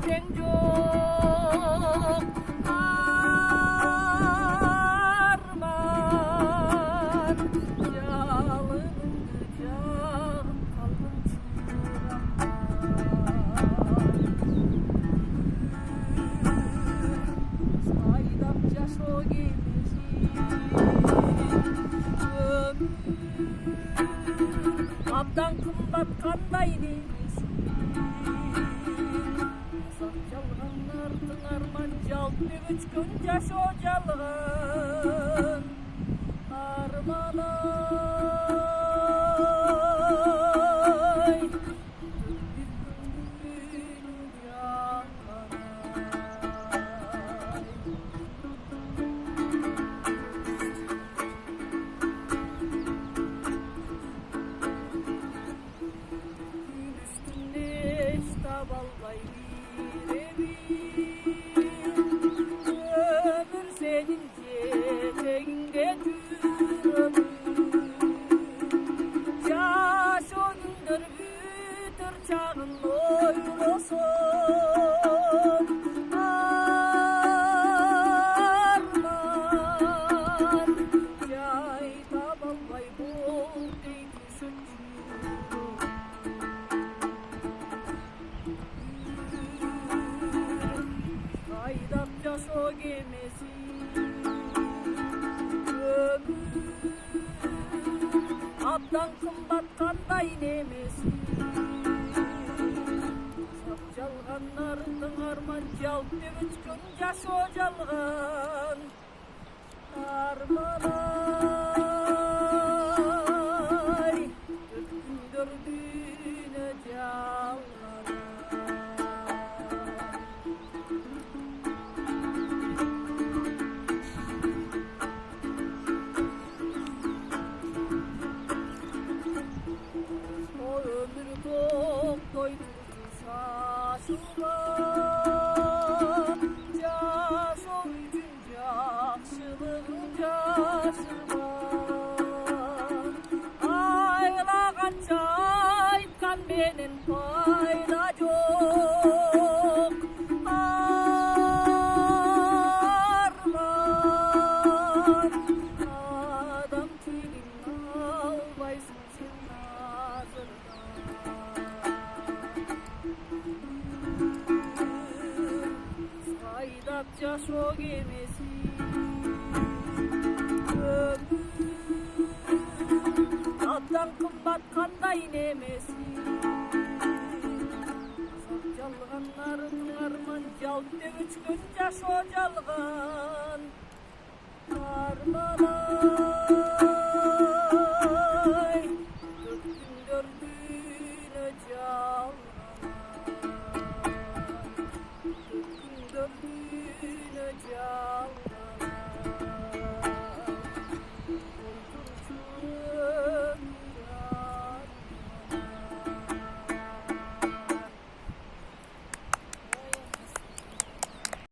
тең жоқ арман жалыныңды жағып қалдым шыраққа айдап жашо кемесин абдан кымбат кандай деймисиң азап жалганнардын арман жалп деп өчкөн жашоо жалган арман ай balbay ömür senin ceteginde yürümün yaşo günler büyütür çağın oylosun arman jayda balbay bol deydi şuncu айдап жашоо кемесин өмүр абдан кымбат кандай немесин азап жалганнардын арман жалп деп өчкөн жашоо жалган арман ай күндөр дүйнө жалган ömür toktoydu şaşırma жашоо үчүн жакшылыгын жашырма айлаганча айткан менен пайда жок арман адам тилин албайсың сен айдап жашоо кемесин өмүр абдан кымбат кандай немесин азап жалганнардын арман жалп деп өчкөн жашоо жалган арман